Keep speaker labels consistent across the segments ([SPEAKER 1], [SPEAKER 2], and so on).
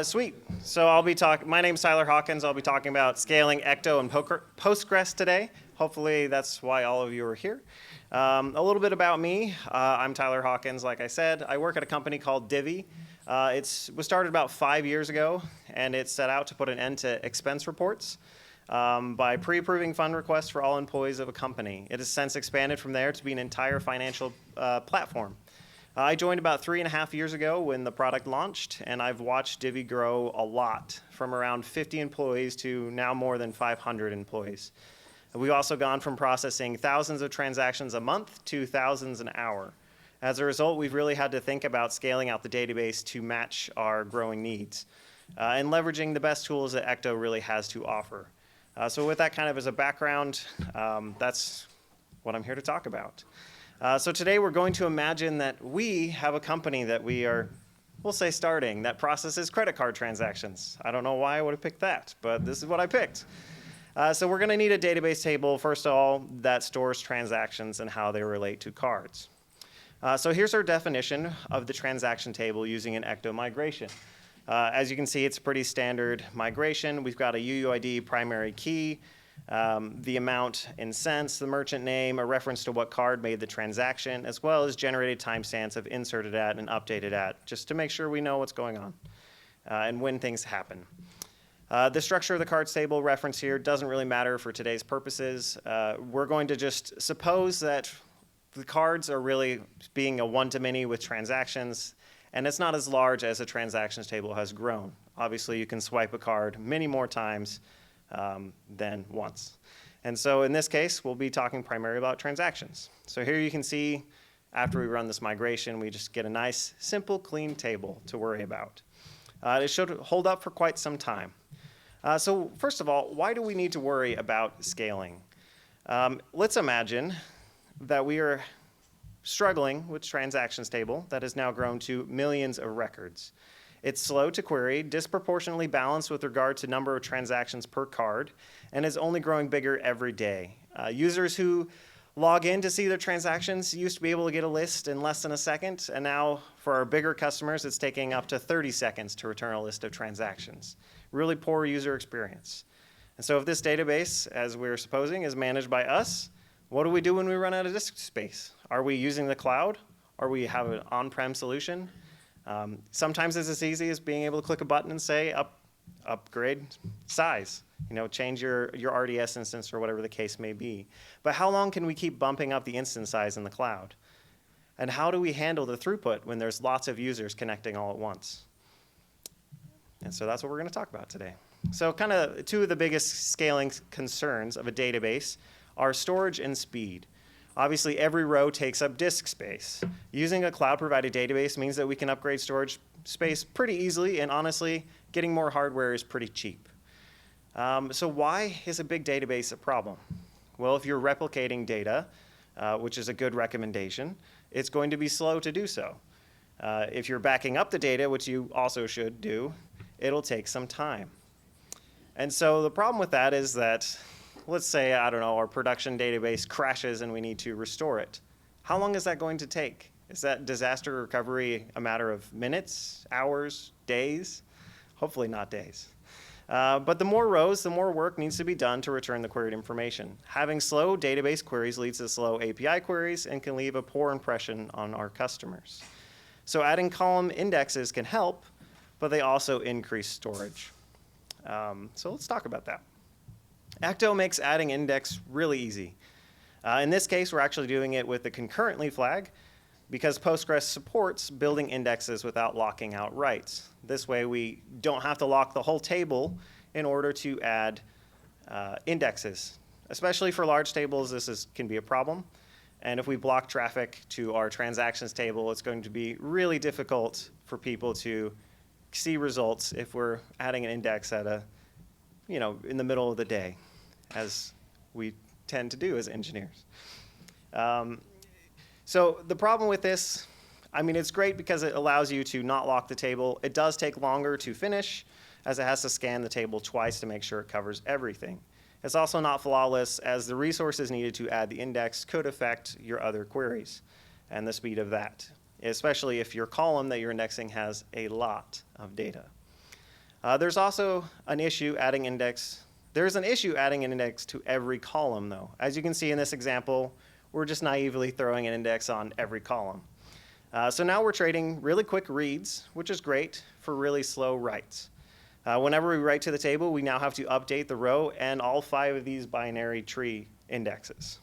[SPEAKER 1] Sweet. So my name's Tyler Hawkins. I'll be talking about scaling Ecto and Postgres today. Hopefully that's why all of you are here. A little bit about me. I'm Tyler Hawkins, like I said. I work at a company called Divvy. It was started about 5 years ago, and it set out to put an end to expense reports by pre-approving fund requests for all employees of a company. It has since expanded from there to be an entire financial platform. I joined about 3.5 years ago when the product launched, and I've watched Divvy grow a lot, from around 50 employees to now more than 500 employees. We've also gone from processing thousands of transactions a month to thousands an hour. As a result, we've really had to think about scaling out the database to match our growing needs and leveraging the best tools that Ecto really has to offer. So with that kind of as a background, that's what I'm here to talk about. So today we're going to imagine that we have a company that we'll say starting, that processes credit card transactions. I don't know why I would have picked that, but this is what I picked. So we're going to need a database table, first of all, that stores transactions and how they relate to cards. So here's our definition of the transaction table using an Ecto migration. As you can see, it's a pretty standard migration. We've got a UUID primary key, the amount in cents, the merchant name, a reference to what card made the transaction, as well as generated timestamps of inserted at and updated at, just to make sure we know what's going on and when things happen. The structure of the cards table reference here doesn't really matter for today's purposes. We're going to just suppose that the cards are really being a one-to-many with transactions, and it's not as large as the transactions table has grown. Obviously, you can swipe a card many more times than once. And so in this case, we'll be talking primarily about transactions. So here you can see, after we run this migration, we just get a nice, simple, clean table to worry about. It should hold up for quite some time. So first of all, why do we need to worry about scaling? Let's imagine that we are struggling with transactions table that has now grown to millions of records. It's slow to query, disproportionately balanced with regard to number of transactions per card, and is only growing bigger every day. Users who log in to see their transactions used to be able to get a list in less than a second, and now for our bigger customers, it's taking up to 30 seconds to return a list of transactions. Really poor user experience. And so if this database, as we're supposing, is managed by us, what do we do when we run out of disk space? Are we using the cloud? Or we have an on-prem solution? Sometimes it's as easy as being able to click a button and say upgrade size, change your RDS instance or whatever the case may be. But how long can we keep bumping up the instance size in the cloud? And how do we handle the throughput when there's lots of users connecting all at once? And so that's what we're going to talk about today. So kind of two of the biggest scaling concerns of a database are storage and speed. Obviously, every row takes up disk space. Using a cloud-provided database means that we can upgrade storage space pretty easily, and honestly, getting more hardware is pretty cheap. So why is a big database a problem? Well, if you're replicating data, which is a good recommendation, it's going to be slow to do so. If you're backing up the data, which you also should do, it'll take some time. And so the problem with that is that, let's say, I don't know, our production database crashes and we need to restore it. How long is that going to take? Is that disaster recovery a matter of minutes, hours, days? Hopefully not days. But the more rows, the more work needs to be done to return the queried information. Having slow database queries leads to slow API queries and can leave a poor impression on our customers. So adding column indexes can help, but they also increase storage. So let's talk about that. Ecto makes adding index really easy. In this case, we're actually doing it with the concurrently flag because Postgres supports building indexes without locking out writes. This way, we don't have to lock the whole table in order to add indexes. Especially for large tables, this can be a problem. And if we block traffic to our transactions table, it's going to be really difficult for people to see results if we're adding an index at in the middle of the day, as we tend to do as engineers. So the problem with this, it's great because it allows you to not lock the table. It does take longer to finish, as it has to scan the table twice to make sure it covers everything. It's also not flawless, as the resources needed to add the index could affect your other queries and the speed of that, especially if your column that you're indexing has a lot of data. There's also an issue adding index. There's an issue adding an index to every column, though. As you can see in this example, we're just naively throwing an index on every column. So now we're trading really quick reads, which is great, for really slow writes. Whenever we write to the table, we now have to update the row and all 5 of these binary tree indexes.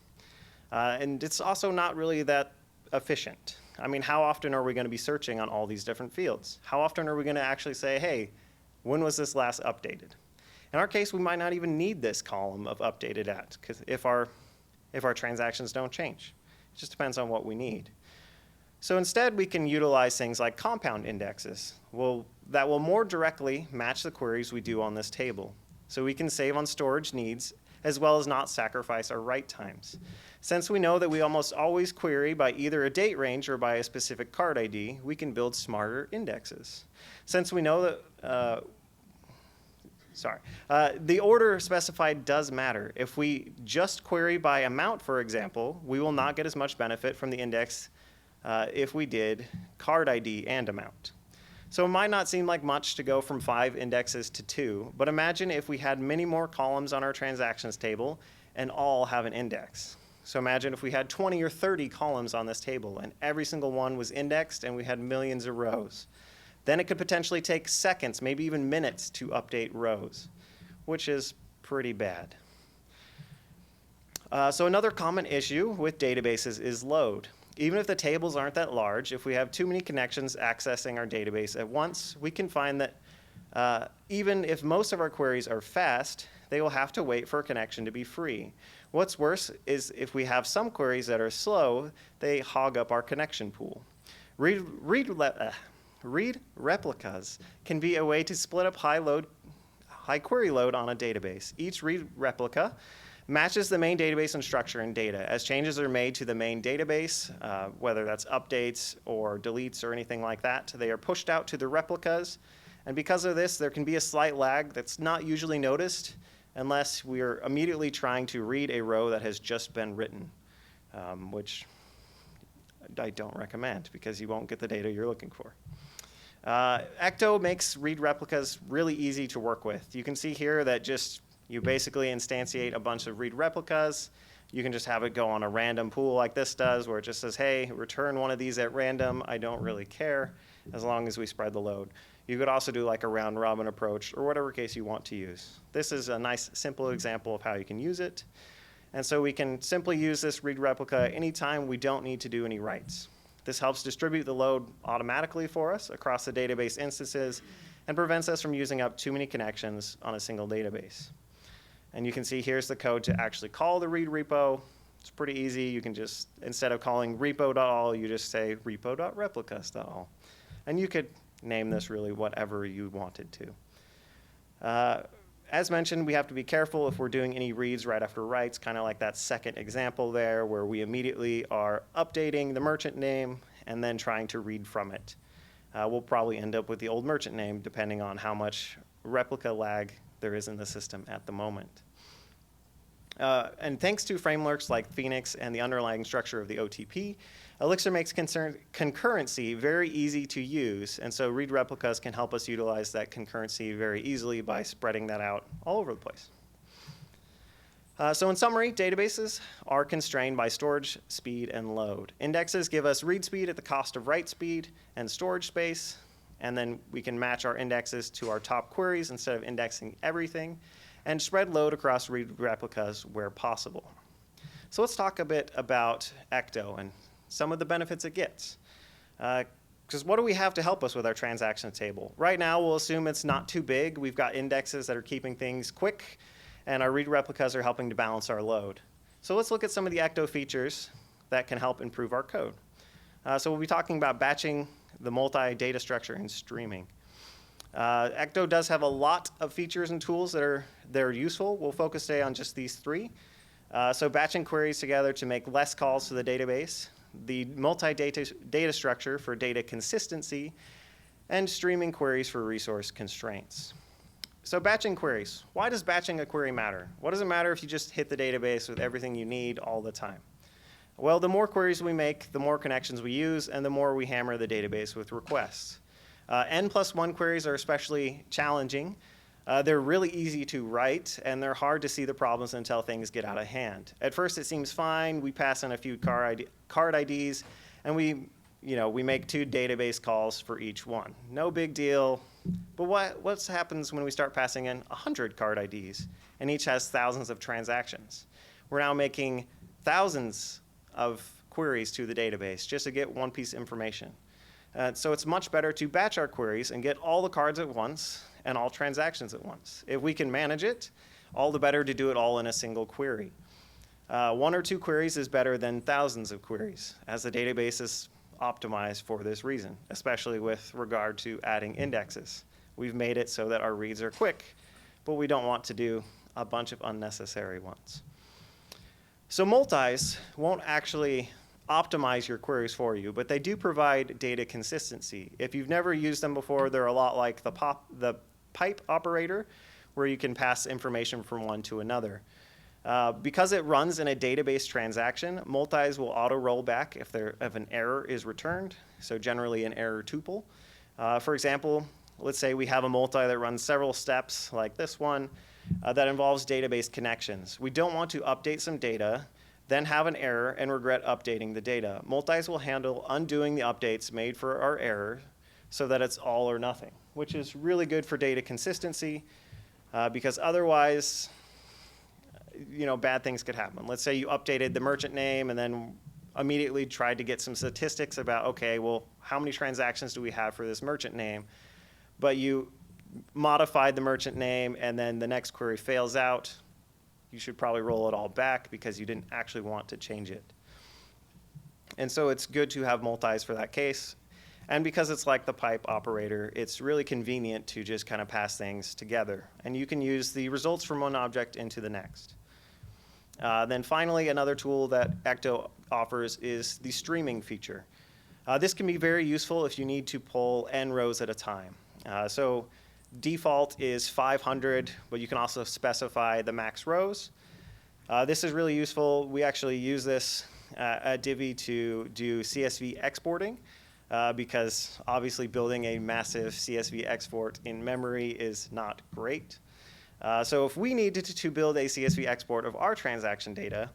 [SPEAKER 1] And it's also not really that efficient. I mean, how often are we going to be searching on all these different fields? How often are we going to actually say, hey, when was this last updated? In our case, we might not even need this column of updated at, because if our transactions don't change. It just depends on what we need. So instead, we can utilize things like compound indexes that will more directly match the queries we do on this table. So we can save on storage needs, as well as not sacrifice our write times. Since we know that we almost always query by either a date range or by a specific card ID, we can build smarter indexes. Since we know that, the order specified does matter. If we just query by amount, for example, we will not get as much benefit from the index if we did card ID and amount. So it might not seem like much to go from 5 indexes to 2, but imagine if we had many more columns on our transactions table and all have an index. So imagine if we had 20 or 30 columns on this table and every single one was indexed and we had millions of rows. Then it could potentially take seconds, maybe even minutes to update rows, which is pretty bad. So another common issue with databases is load. Even if the tables aren't that large, if we have too many connections accessing our database at once, we can find that even if most of our queries are fast, they will have to wait for a connection to be free. What's worse is if we have some queries that are slow, they hog up our connection pool. Read replicas can be a way to split up high query load on a database. Each read replica matches the main database and structure and data. As changes are made to the main database, whether that's updates or deletes or anything like that, they are pushed out to the replicas. And because of this, there can be a slight lag that's not usually noticed unless we are immediately trying to read a row that has just been written, which I don't recommend because you won't get the data you're looking for. Ecto makes read replicas really easy to work with. You can see here that you basically instantiate a bunch of read replicas. You can just have it go on a random pool like this does, where it just says, hey, return one of these at random. I don't really care, as long as we spread the load. You could also do like a round robin approach, or whatever case you want to use. This is a nice, simple example of how you can use it. And so we can simply use this read replica anytime we don't need to do any writes. This helps distribute the load automatically for us across the database instances and prevents us from using up too many connections on a single database. And you can see here's the code to actually call the read repo. It's pretty easy. You can just, instead of calling repo.all, you just say repo.replicas.all. And you could name this really whatever you wanted to. As mentioned, we have to be careful if we're doing any reads right after writes, kind of like that second example there, where we immediately are updating the merchant name and then trying to read from it. We'll probably end up with the old merchant name, depending on how much replica lag there is in the system at the moment. And thanks to frameworks like Phoenix and the underlying structure of the OTP, Elixir makes concurrency very easy to use, and so read replicas can help us utilize that concurrency very easily by spreading that out all over the place. So in summary, databases are constrained by storage speed and load. Indexes give us read speed at the cost of write speed and storage space, and then we can match our indexes to our top queries instead of indexing everything, and spread load across read replicas where possible. So let's talk a bit about Ecto and some of the benefits it gets. Because what do we have to help us with our transaction table? Right now, we'll assume it's not too big. We've got indexes that are keeping things quick, and our read replicas are helping to balance our load. So let's look at some of the Ecto features that can help improve our code. So we'll be talking about batching, the multi-data structure, and streaming. Ecto does have a lot of features and tools that are useful. We'll focus today on just these 3. So batching queries together to make less calls to the database, the multi-data structure for data consistency, and streaming queries for resource constraints. So batching queries. Why does batching a query matter? What does it matter if you just hit the database with everything you need all the time? Well, the more queries we make, the more connections we use, and the more we hammer the database with requests. N+1 queries are especially challenging. They're really easy to write, and they're hard to see the problems until things get out of hand. At first, it seems fine. We pass in a few card IDs, and we make 2 database calls for each one. No big deal. But what happens when we start passing in 100 card IDs, and each has thousands of transactions? We're now making thousands of queries to the database just to get one piece of information. So it's much better to batch our queries and get all the cards at once and all transactions at once. If we can manage it, all the better to do it all in a single query. 1 or 2 queries is better than thousands of queries, as the database is optimized for this reason, especially with regard to adding indexes. We've made it so that our reads are quick, but we don't want to do a bunch of unnecessary ones. So multis won't actually optimize your queries for you, but they do provide data consistency. If you've never used them before, they're a lot like the pipe operator, where you can pass information from one to another. Because it runs in a database transaction, multis will auto roll back if an error is returned, so generally an error tuple. For example, let's say we have a multi that runs several steps like this one that involves database connections. We don't want to update some data, then have an error and regret updating the data. Multis will handle undoing the updates made for our error so that it's all or nothing, which is really good for data consistency because otherwise, bad things could happen. Let's say you updated the merchant name and then immediately tried to get some statistics about, okay, well, how many transactions do we have for this merchant name? But you modified the merchant name and then the next query fails out. You should probably roll it all back because you didn't actually want to change it. And so it's good to have multis for that case. And because it's like the pipe operator, it's really convenient to just kind of pass things together. And you can use the results from one object into the next. Then finally, another tool that Ecto offers is the streaming feature. This can be very useful if you need to pull n rows at a time. So default is 500, but you can also specify the max rows. This is really useful. We actually use this at Divi to do CSV exporting because obviously building a massive CSV export in memory is not great. So if we needed to build a CSV export of our transaction data,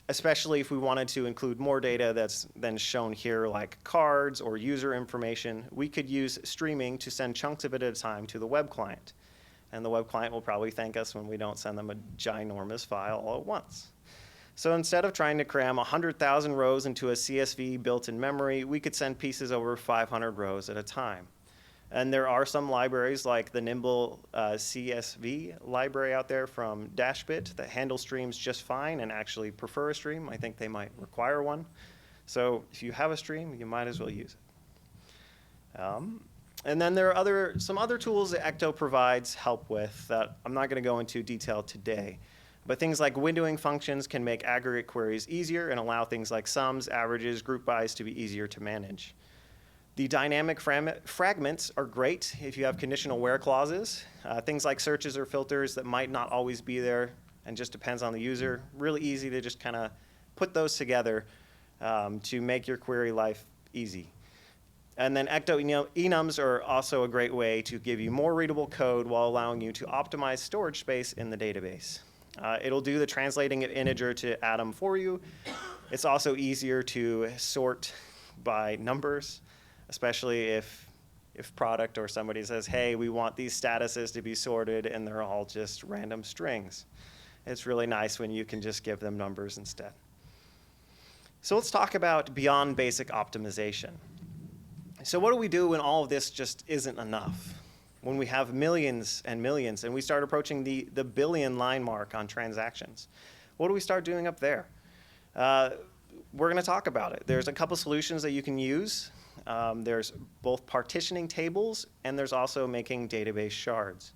[SPEAKER 1] especially if we wanted to include more data that's then shown here, like cards or user information, we could use streaming to send chunks of it at a time to the web client. And the web client will probably thank us when we don't send them a ginormous file all at once. So instead of trying to cram 100,000 rows into a CSV built in memory, we could send pieces over 500 rows at a time. And there are some libraries like the Nimble CSV library out there from Dashbit that handle streams just fine and actually prefer a stream. I think they might require one. So if you have a stream, you might as well use it. And then there are some other tools that Ecto provides help with that I'm not going to go into detail today. But things like windowing functions can make aggregate queries easier and allow things like sums, averages, group bys to be easier to manage. The dynamic fragments are great if you have conditional where clauses. Things like searches or filters that might not always be there and just depends on the user. Really easy to just kind of put those together to make your query life easy. And then Ecto enums are also a great way to give you more readable code while allowing you to optimize storage space in the database. It'll do the translating of integer to atom for you. It's also easier to sort by numbers, especially if product or somebody says, hey, we want these statuses to be sorted and they're all just random strings. It's really nice when you can just give them numbers instead. So let's talk about beyond basic optimization. So what do we do when all of this just isn't enough? When we have millions and millions and we start approaching the billion line mark on transactions? What do we start doing up there? We're going to talk about it. There's a couple solutions that you can use. There's both partitioning tables and there's also making database shards.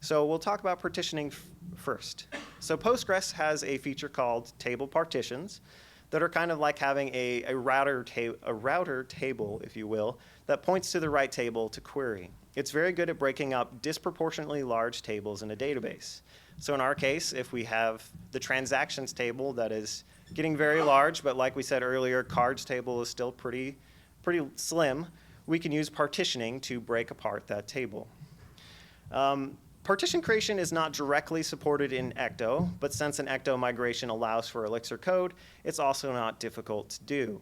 [SPEAKER 1] So we'll talk about partitioning first. So Postgres has a feature called table partitions that are kind of like having a router table, if you will, that points to the right table to query. It's very good at breaking up disproportionately large tables in a database. So in our case, if we have the transactions table that is getting very large, but like we said earlier, cards table is still pretty slim, we can use partitioning to break apart that table. Partition creation is not directly supported in Ecto, but since an Ecto migration allows for Elixir code, it's also not difficult to do.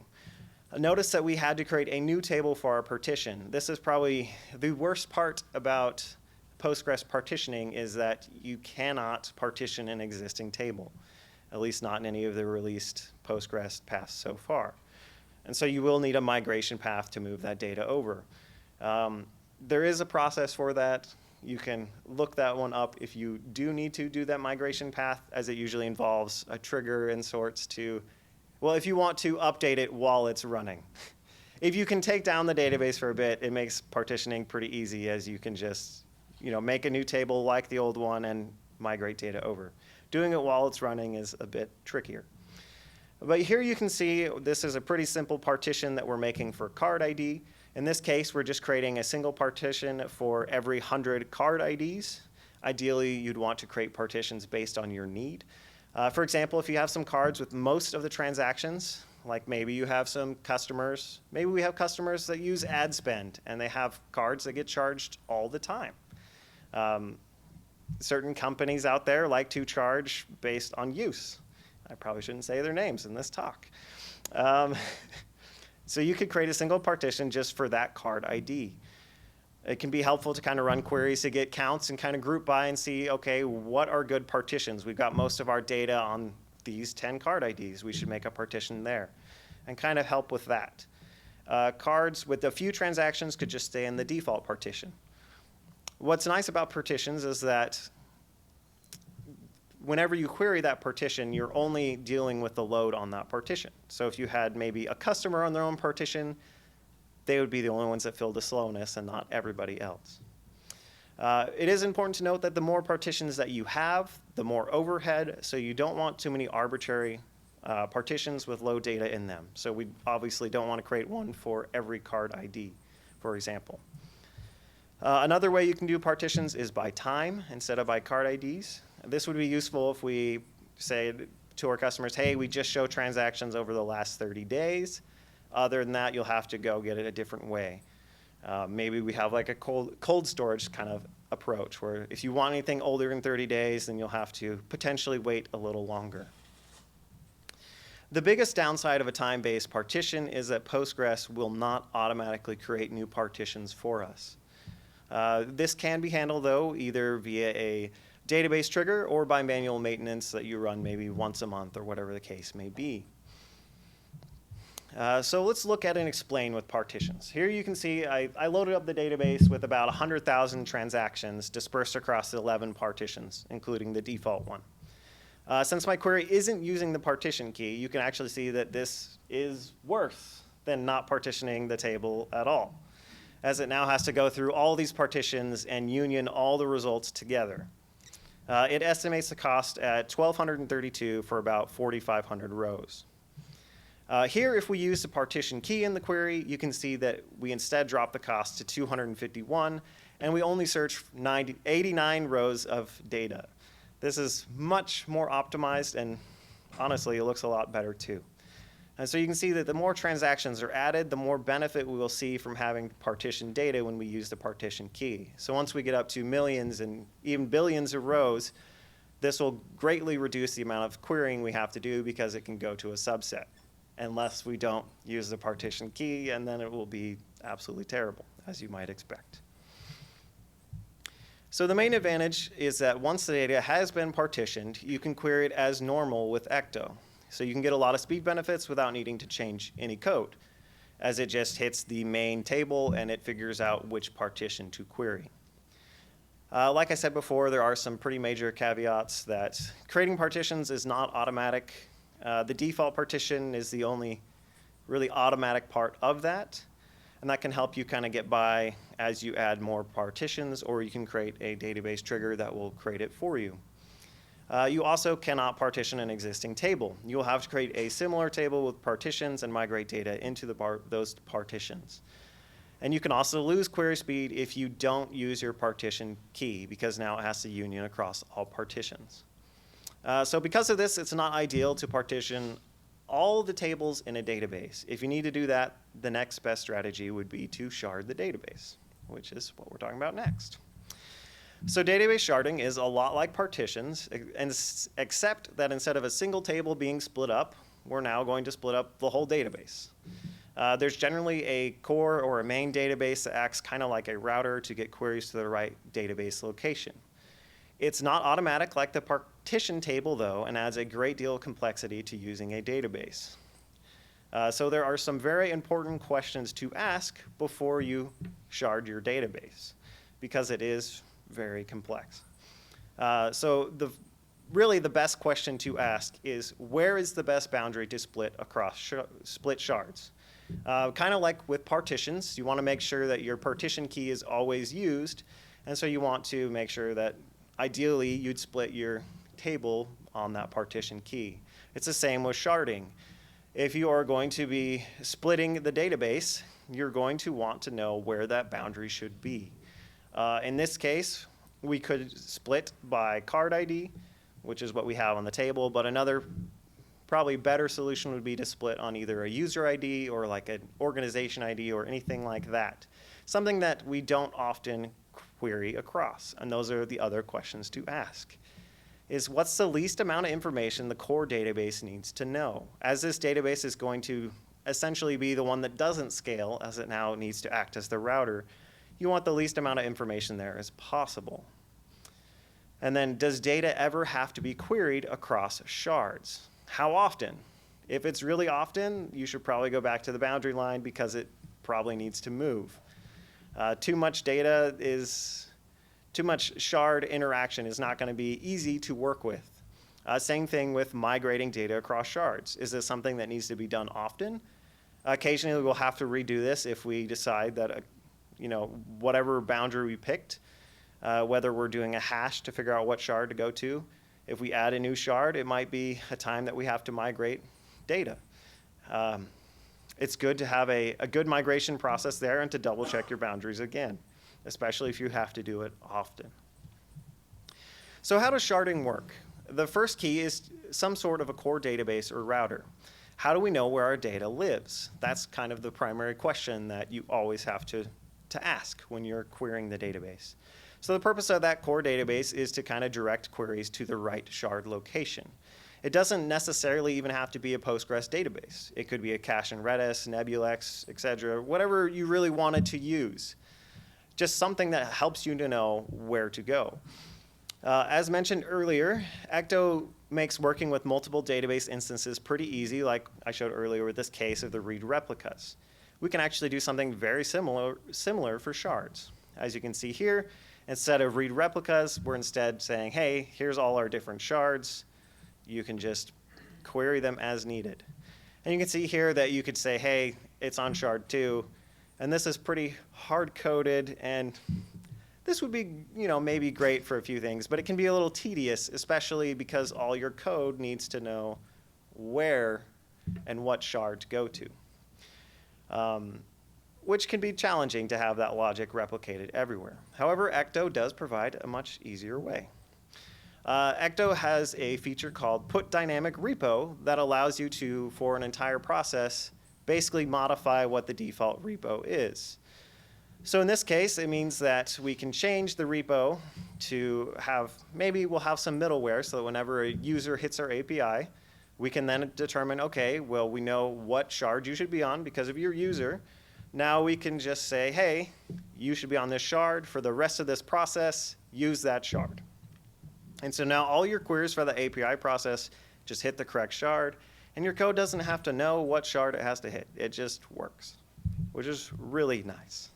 [SPEAKER 1] Notice that we had to create a new table for our partition. This is probably the worst part about Postgres partitioning, is that you cannot partition an existing table, at least not in any of the released Postgres paths so far. And so you will need a migration path to move that data over. There is a process for that. You can look that one up if you do need to do that migration path, as it usually involves a trigger and sorts to, well, if you want to update it while it's running. If you can take down the database for a bit, it makes partitioning pretty easy, as you can just make a new table like the old one and migrate data over. Doing it while it's running is a bit trickier. But here you can see this is a pretty simple partition that we're making for card ID. In this case, we're just creating a single partition for every 100 card IDs. Ideally, you'd want to create partitions based on your need. For example, if you have some cards with most of the transactions, like maybe you have some customers, maybe we have customers that use ad spend, and they have cards that get charged all the time. Certain companies out there like to charge based on use. I probably shouldn't say their names in this talk. So you could create a single partition just for that card ID. It can be helpful to kind of run queries to get counts and kind of group by and see, okay, what are good partitions? We've got most of our data on these 10 card IDs. We should make a partition there, and kind of help with that. Cards with a few transactions could just stay in the default partition. What's nice about partitions is that whenever you query that partition, you're only dealing with the load on that partition. So if you had maybe a customer on their own partition, they would be the only ones that feel the slowness and not everybody else. It is important to note that the more partitions that you have, the more overhead, so you don't want too many arbitrary partitions with low data in them. So we obviously don't want to create one for every card ID, for example. Another way you can do partitions is by time instead of by card IDs. This would be useful if we say to our customers, hey, we just show transactions over the last 30 days. Other than that, you'll have to go get it a different way. Maybe we have like a cold storage kind of approach, where if you want anything older than 30 days, then you'll have to potentially wait a little longer. The biggest downside of a time-based partition is that Postgres will not automatically create new partitions for us. This can be handled, though, either via a database trigger or by manual maintenance that you run maybe once a month or whatever the case may be. So let's look at and explain with partitions. Here you can see I loaded up the database with about 100,000 transactions dispersed across 11 partitions, including the default one. Since my query isn't using the partition key, you can actually see that this is worse than not partitioning the table at all, as it now has to go through all these partitions and union all the results together. It estimates the cost at $1,232 for about 4,500 rows. Here, if we use the partition key in the query, you can see that we instead drop the cost to 251, and we only search 89 rows of data. This is much more optimized, and honestly, it looks a lot better too. And so you can see that the more transactions are added, the more benefit we will see from having partition data when we use the partition key. So once we get up to millions and even billions of rows, this will greatly reduce the amount of querying we have to do because it can go to a subset, unless we don't use the partition key, and then it will be absolutely terrible, as you might expect. So the main advantage is that once the data has been partitioned, you can query it as normal with Ecto. So you can get a lot of speed benefits without needing to change any code, as it just hits the main table and it figures out which partition to query. Like I said before, there are some pretty major caveats that creating partitions is not automatic. The default partition is the only really automatic part of that, and that can help you kind of get by as you add more partitions, or you can create a database trigger that will create it for you. You also cannot partition an existing table. You'll have to create a similar table with partitions and migrate data into those partitions. And you can also lose query speed if you don't use your partition key, because now it has to union across all partitions. So because of this, it's not ideal to partition all the tables in a database. If you need to do that, the next best strategy would be to shard the database, which is what we're talking about next. So database sharding is a lot like partitions, except that instead of a single table being split up, we're now going to split up the whole database. There's generally a core or a main database that acts kind of like a router to get queries to the right database location. It's not automatic like the partition table, though, and adds a great deal of complexity to using a database. So there are some very important questions to ask before you shard your database, because it is very complex. So really the best question to ask is, where is the best boundary to split across split shards? Kind of like with partitions, you want to make sure that your partition key is always used, and so you want to make sure that ideally you'd split your table on that partition key. It's the same with sharding. If you are going to be splitting the database, you're going to want to know where that boundary should be. In this case, we could split by card ID, which is what we have on the table, but another probably better solution would be to split on either a user ID or like an organization ID or anything like that. Something that we don't often query across, and those are the other questions to ask. Is what's the least amount of information the core database needs to know? As this database is going to essentially be the one that doesn't scale, as it now needs to act as the router, you want the least amount of information there as possible. And then, does data ever have to be queried across shards? How often? If it's really often, you should probably go back to the boundary line because it probably needs to move. Too much shard interaction is not going to be easy to work with. Same thing with migrating data across shards. Is this something that needs to be done often? Occasionally we'll have to redo this if we decide that whatever boundary we picked, whether we're doing a hash to figure out what shard to go to. If we add a new shard, it might be a time that we have to migrate data. It's good to have a good migration process there and to double check your boundaries again, especially if you have to do it often. So how does sharding work? The first key is some sort of a core database or router. How do we know where our data lives? That's kind of the primary question that you always have to ask when you're querying the database. So the purpose of that core database is to kind of direct queries to the right shard location. It doesn't necessarily even have to be a Postgres database. It could be a cache in Redis, Nebulex, etc., whatever you really wanted to use. Just something that helps you to know where to go. As mentioned earlier, Ecto makes working with multiple database instances pretty easy, like I showed earlier with this case of the read replicas. We can actually do something very similar for shards. As you can see here, instead of read replicas, we're instead saying, hey, here's all our different shards. You can just query them as needed. And you can see here that you could say, hey, it's on shard 2. And this is pretty hard-coded, and this would be, maybe great for a few things, but it can be a little tedious, especially because all your code needs to know where and what shard to go to, which can be challenging to have that logic replicated everywhere. However, Ecto does provide a much easier way. Ecto has a feature called Put Dynamic Repo that allows you to, for an entire process, basically modify what the default repo is. So in this case, it means that we can change the repo to have, maybe we'll have some middleware so that whenever a user hits our API, we can then determine, okay, well, we know what shard you should be on because of your user. Now we can just say, hey, you should be on this shard for the rest of this process, use that shard. And so now all your queries for the API process just hit the correct shard, and your code doesn't have to know what shard it has to hit. It just works, which is really nice.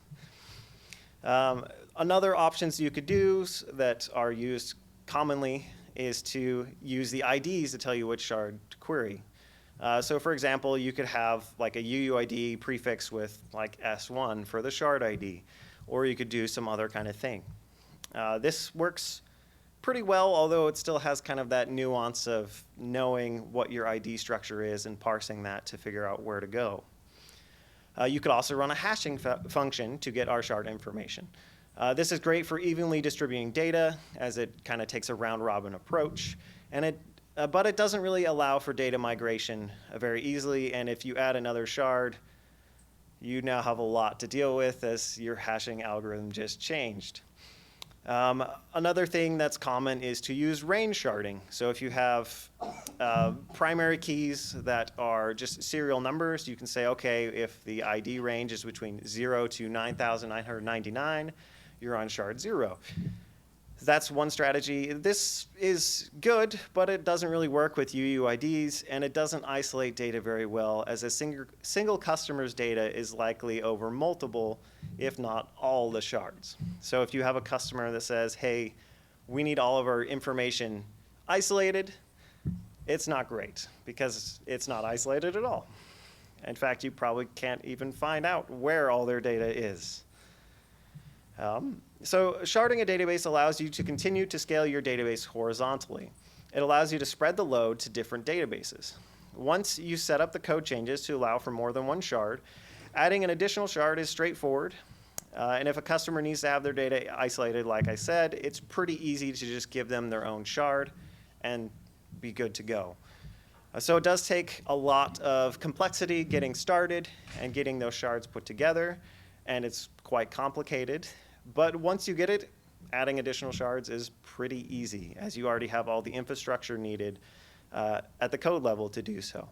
[SPEAKER 1] Another options you could do that are used commonly is to use the IDs to tell you which shard to query. So for example, you could have like a UUID prefix with like S1 for the shard ID, or you could do some other kind of thing. This works pretty well, although it still has kind of that nuance of knowing what your ID structure is and parsing that to figure out where to go. You could also run a hashing function to get our shard information. This is great for evenly distributing data, as it kind of takes a round-robin approach, and it but it doesn't really allow for data migration very easily, and if you add another shard, you now have a lot to deal with as your hashing algorithm just changed. Another thing that's common is to use range sharding. So if you have primary keys that are just serial numbers, you can say, okay, if the ID range is between 0 to 9,999, you're on shard 0. That's one strategy. This is good, but it doesn't really work with UUIDs, and it doesn't isolate data very well, as a single customer's data is likely over multiple, if not all, the shards. So if you have a customer that says, hey, we need all of our information isolated, it's not great, because it's not isolated at all. In fact, you probably can't even find out where all their data is. So sharding a database allows you to continue to scale your database horizontally. It allows you to spread the load to different databases. Once you set up the code changes to allow for more than one shard, adding an additional shard is straightforward. And if a customer needs to have their data isolated, like I said, it's pretty easy to just give them their own shard and be good to go. So it does take a lot of complexity getting started and getting those shards put together, and it's quite complicated. But once you get it, adding additional shards is pretty easy, as you already have all the infrastructure needed at the code level to do so.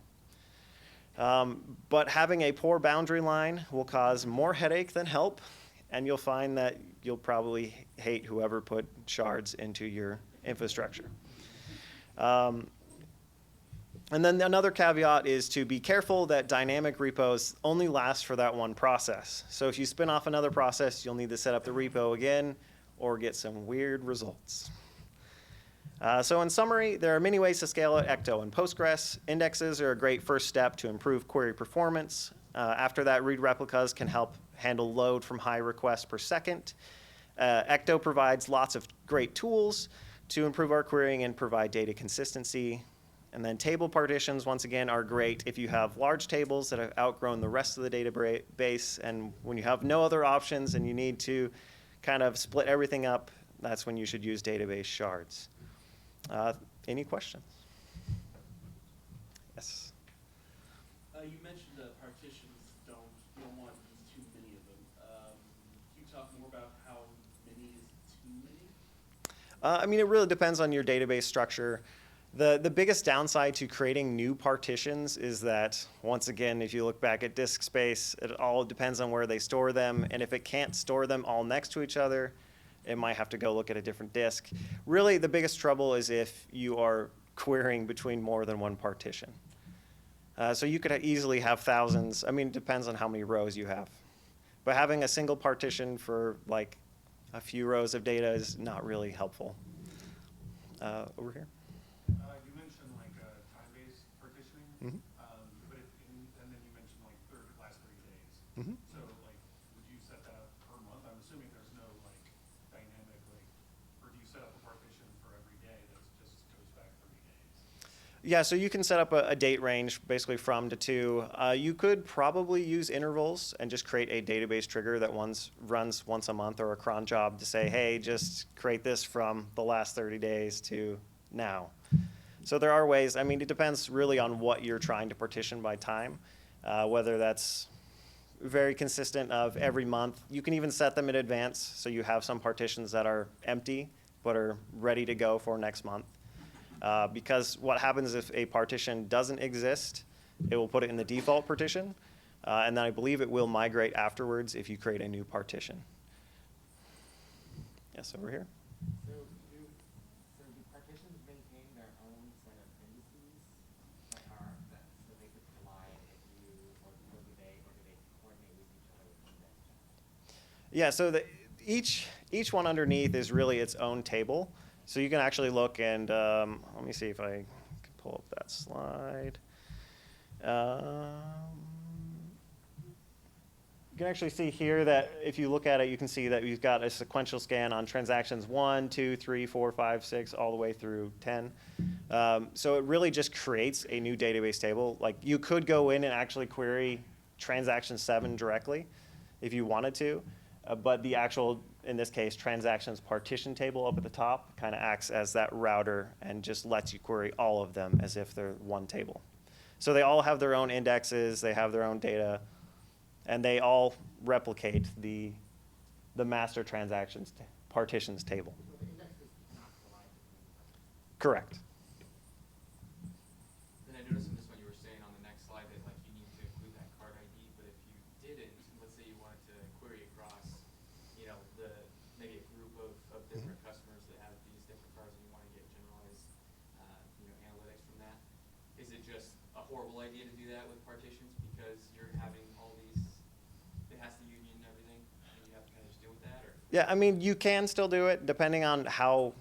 [SPEAKER 1] But having a poor boundary line will cause more headache than help, and you'll find that you'll probably hate whoever put shards into your infrastructure. And then another caveat is to be careful that dynamic repos only last for that one process. So if you spin off another process, you'll need to set up the repo again or get some weird results. So in summary, there are many ways to scale Ecto and Postgres. Indexes are a great first step to improve query performance. After that, read replicas can help handle load from high requests per second. Ecto provides lots of great tools to improve our querying and provide data consistency. And then table partitions, once again, are great if you have large tables that have outgrown the rest of the database, and when you have no other options and you need to kind of split everything up, that's when you should use database shards. Any questions? Yes?
[SPEAKER 2] You mentioned partitions you don't want too many of them. Can you talk more about how many is too many?
[SPEAKER 1] I mean, it really depends on your database structure. The biggest downside to creating new partitions is that, once again, if you look back at disk space, it all depends on where they store them. And if it can't store them all next to each other, it might have to go look at a different disk. Really, the biggest trouble is if you are querying between more than one partition. So you could easily have thousands. I mean, it depends on how many rows you have. But having a single partition for like a few rows of data is not really helpful. Over here.
[SPEAKER 3] You mentioned like time-based partitioning.
[SPEAKER 1] Mm-hmm.
[SPEAKER 3] You put it in, and then you mentioned like last 30 days.
[SPEAKER 1] Mm-hmm.
[SPEAKER 3] So like, would you set that up per month? I'm assuming there's no like dynamic or do you set up a partition for every day that just goes back 30 days?
[SPEAKER 1] Yeah, so you can set up a date range basically from to two. You could probably use intervals and just create a database trigger that runs once a month, or a cron job to say, hey, just create this from the last 30 days to now. So there are ways. I mean, it depends really on what you're trying to partition by time, whether that's very consistent of every month. You can even set them in advance, so you have some partitions that are empty but are ready to go for next month. Because what happens if a partition doesn't exist, it will put it in the default partition, and then I believe it will migrate afterwards if you create a new partition. Yes, over here.
[SPEAKER 4] So do partitions maintain their own set of indices so they could collide if you, or do they coordinate with each other with index?
[SPEAKER 1] Yeah, so each one underneath is really its own table. So you can actually look and, let me see if I can pull up that slide. You can actually see here that if you look at it, you can see that we've got a sequential scan on transactions 1, 2, 3, 4, 5, 6, all the way through 10. So it really just creates a new database table. Like, you could go in and actually query transaction 7 directly if you wanted to, but the actual in this case, transactions partition table up at the top kind of acts as that router and just lets you query all of them as if they're one table. So they all have their own indexes, they have their own data, and they all replicate the master transactions partitions table.
[SPEAKER 4] So the indexes cannot collide between.
[SPEAKER 1] Correct.
[SPEAKER 5] Then I noticed in this one you were saying on the next slide that like you need to include that card ID, but if you didn't, let's say you wanted to query across, you know, maybe a group of different customers that have these different cards and you want to get generalized, you know, analytics from that. Is it just a horrible idea to do that with partitions because you're having all these, it has to union everything and you have to kind of just deal with that, or?
[SPEAKER 1] Yeah, I mean, you can still do it depending on how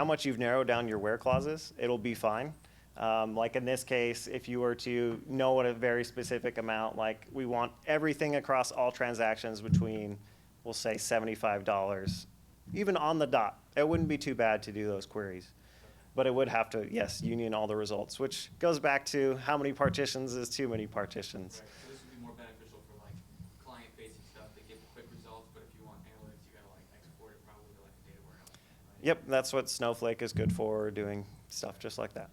[SPEAKER 1] much you've narrowed down your where clauses. It'll be fine. Like in this case, if you were to know what a very specific amount, like we want everything across all transactions between, we'll say $75, even on the dot, it wouldn't be too bad to do those queries. But it would have to, yes, union all the results, which goes back to how many partitions is too many partitions.
[SPEAKER 5] Right, so this would be more beneficial for like client-facing stuff that give quick results, but if you want analytics, you gotta like export it probably to like a data warehouse, right?
[SPEAKER 1] Yep, that's what Snowflake is good for, doing stuff just like that.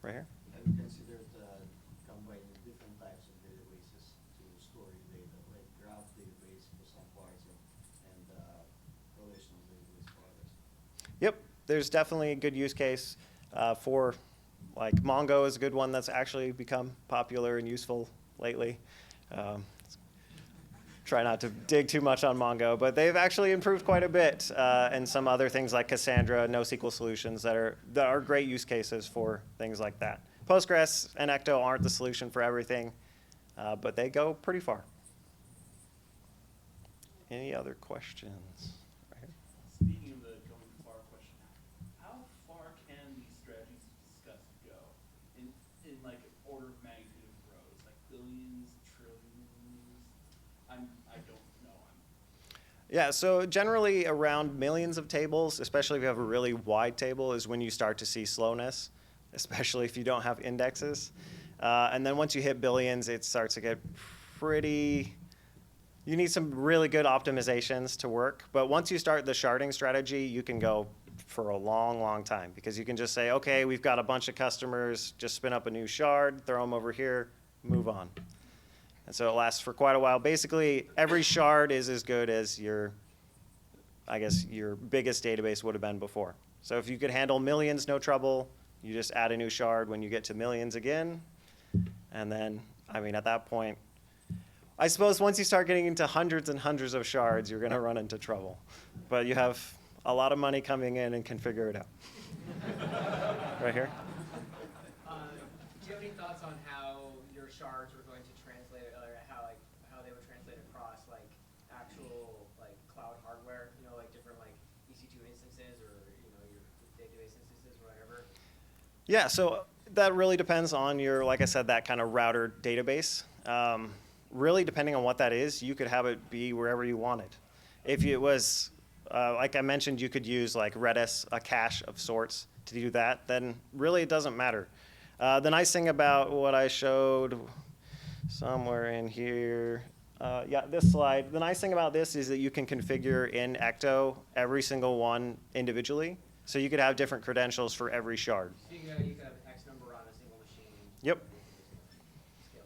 [SPEAKER 1] Right here.
[SPEAKER 6] Have you considered combining different types of databases to store your data, like graph database for some parts and relational database for others?
[SPEAKER 1] Yep, there's definitely a good use case for, like, Mongo is a good one that's actually become popular and useful lately. Try not to dig too much on Mongo, but they've actually improved quite a bit, and some other things like Cassandra, NoSQL solutions that are great use cases for things like that. Postgres and Ecto aren't the solution for everything, but they go pretty far. Any other questions? Right here.
[SPEAKER 2] Speaking of the going far question, how far can these strategies discussed go in like order of magnitude of rows, like billions, trillions? I don't know.
[SPEAKER 1] Yeah, so generally around millions of tables, especially if you have a really wide table, is when you start to see slowness, especially if you don't have indexes. And then once you hit billions, it starts to get pretty, you need some really good optimizations to work. But once you start the sharding strategy, you can go for a long, long time because you can just say, okay, we've got a bunch of customers, just spin up a new shard, throw them over here, move on. And so it lasts for quite a while. Basically, every shard is as good as your biggest database would have been before. So if you could handle millions, no trouble, you just add a new shard when you get to millions again. And then, I mean, at that point, I suppose once you start getting into hundreds and hundreds of shards, you're going to run into trouble. But you have a lot of money coming in and can figure it out. Right here.
[SPEAKER 7] Do you have any thoughts on how your shards were going to translate, or how they would translate across like actual like cloud hardware? You know, like different like EC2 instances or you know your database instances or whatever.
[SPEAKER 1] Yeah, so that really depends on your, like I said, that kind of router database. Really, depending on what that is, you could have it be wherever you wanted. If it was, like I mentioned, you could use like Redis, a cache of sorts to do that, then really it doesn't matter. The nice thing about what I showed somewhere in here, yeah, this slide, the nice thing about this is that you can configure in Ecto every single one individually. So you could have different credentials for every shard.
[SPEAKER 7] So you could have X number on a single machine.
[SPEAKER 1] Yep.
[SPEAKER 7] Scale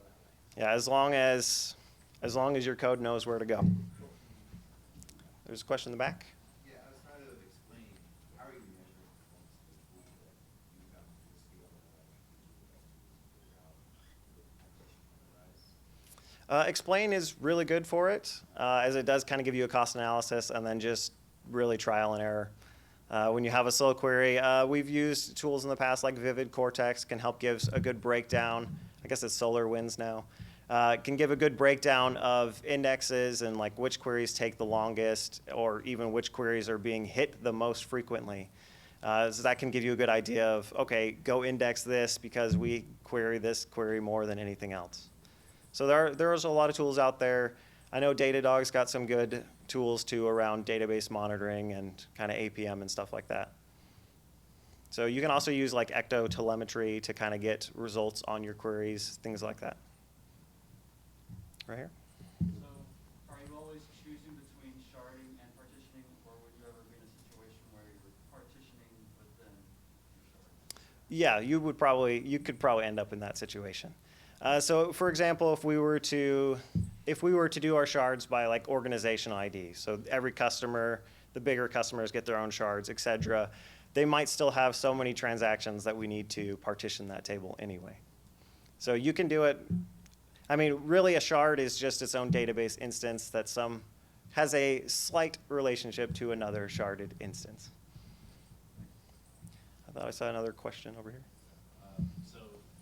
[SPEAKER 7] that way.
[SPEAKER 1] Yeah, as long as your code knows where to go. There's a question in the back.
[SPEAKER 6] Yeah, I was trying to explain, how are you measuring performance of the tool that you got to scale that
[SPEAKER 1] Explain is really good for it, as it does kind of give you a cost analysis and then just really trial and error. When you have a slow query, we've used tools in the past like Vivid Cortex can help give a good breakdown. I guess it's SolarWinds now. Can give a good breakdown of indexes and like which queries take the longest or even which queries are being hit the most frequently. So that can give you a good idea of, okay, go index this because we query this query more than anything else. So there's a lot of tools out there. I know Datadog's got some good tools too around database monitoring and kind of APM and stuff like that. So you can also use like Ecto telemetry to kind of get results on your queries, things like that. Right here.
[SPEAKER 8] So are you always choosing between sharding
[SPEAKER 1] Yeah, you could probably end up in that situation. So for example, if we were to do our shards by like organization ID, so every customer, the bigger customers get their own shards, et cetera, they might still have so many transactions that we need to partition that table anyway. So you can do it. I mean, really a shard is just its own database instance that has a slight relationship to another sharded instance. I thought I saw another question over here.
[SPEAKER 8] So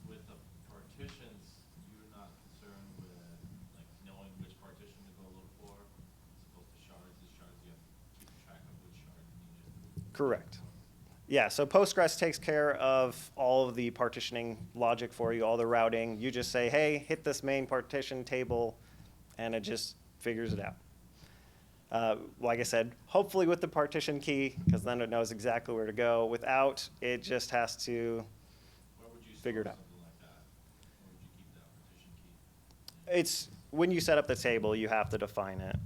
[SPEAKER 8] with the partitions, you're not concerned with like knowing which partition to go look for, as opposed to shards. The shards you have to keep track of which shard you need.
[SPEAKER 1] Correct. Yeah, so Postgres takes care of all of the partitioning logic for you, all the routing. You just say, hey, hit this main partition table, and it just figures it out. Like I said, hopefully with the partition key, because then it knows exactly where to go. Without, it just has to figure it out.
[SPEAKER 8] Something like that? Where would you keep that partition key?
[SPEAKER 1] It's when you set up the table, you have to define it.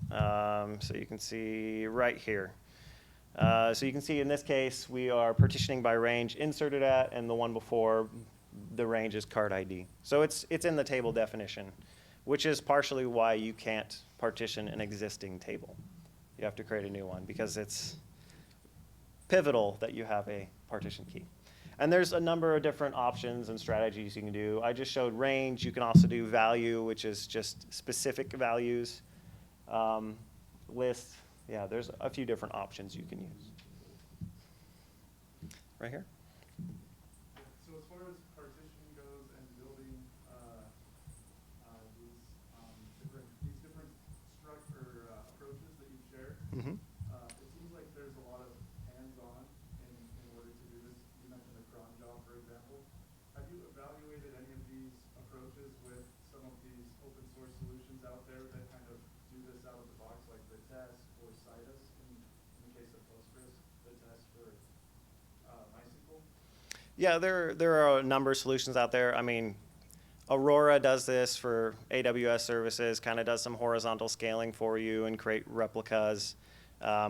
[SPEAKER 1] So you can see right here. So you can see in this case, we are partitioning by range inserted at, and the one before, the range is card ID. So it's in the table definition, which is partially why you can't partition an existing table. You have to create a new one because it's pivotal that you have a partition key. And there's a number of different options and strategies you can do. I just showed range. You can also do value, which is just specific values. List. Yeah, there's a few different options you can use. Right here.
[SPEAKER 3] So as far as partitioning goes and building these different structure approaches that you've shared,
[SPEAKER 1] Mm-hmm.
[SPEAKER 3] it seems like there's a lot of hands-on in order to do this. You mentioned the cron job, for example. Have you evaluated any of these approaches with some of these open source solutions out there that kind of do this out of the box, like the test or Citus in the case of Postgres, the test for MySQL?
[SPEAKER 1] Yeah, there are a number of solutions out there. I mean, Aurora does this for AWS services, kind of does some horizontal scaling for you and create replicas.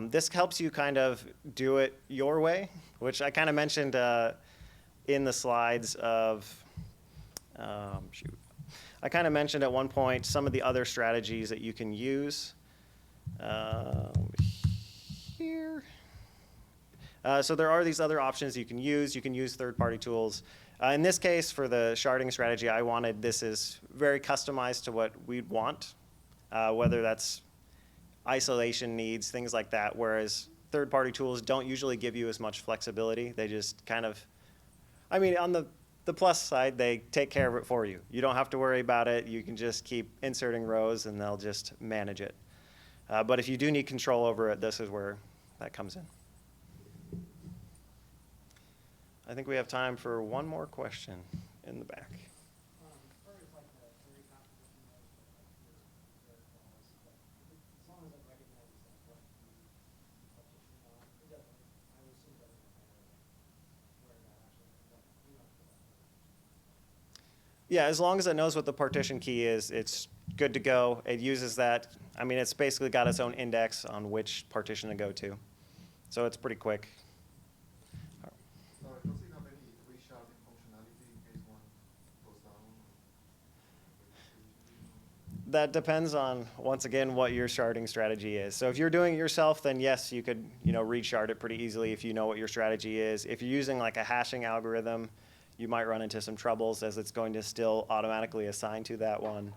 [SPEAKER 1] This helps you kind of do it your way, which I kind of mentioned in the slides of, I kind of mentioned at one point some of the other strategies that you can use. Here. So there are these other options you can use. You can use third-party tools. In this case, for the sharding strategy, I wanted this is very customized to what we'd want, whether that's isolation needs, things like that, whereas third-party tools don't usually give you as much flexibility. They just kind of, I mean, on the plus side, they take care of it for you. You don't have to worry about it. You can just keep inserting rows, and they'll just manage it. But if you do need control over it, this is where that comes in. I think we have time for one more question in the back.
[SPEAKER 9] As far as like the theory composition goes, like your clause, but as long as it recognizes that what you partition on, it doesn't, I would assume it doesn't matter where that actually, what you know, for that.
[SPEAKER 1] Yeah, as long as it knows what the partition key is, it's good to go. It uses that. I mean, it's basically got its own index on which partition to go to. So it's pretty quick.
[SPEAKER 10] Does it have any resharding functionality in case one goes down?
[SPEAKER 1] That depends on, once again, what your sharding strategy is. So if you're doing it yourself, then yes, you could reshard it pretty easily if you know what your strategy is. If you're using like a hashing algorithm, you might run into some troubles as it's going to still automatically assign to that one.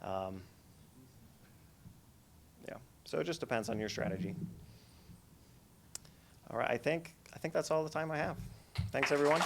[SPEAKER 1] Yeah, so it just depends on your strategy. All right, I think that's all the time I have. Thanks, everyone.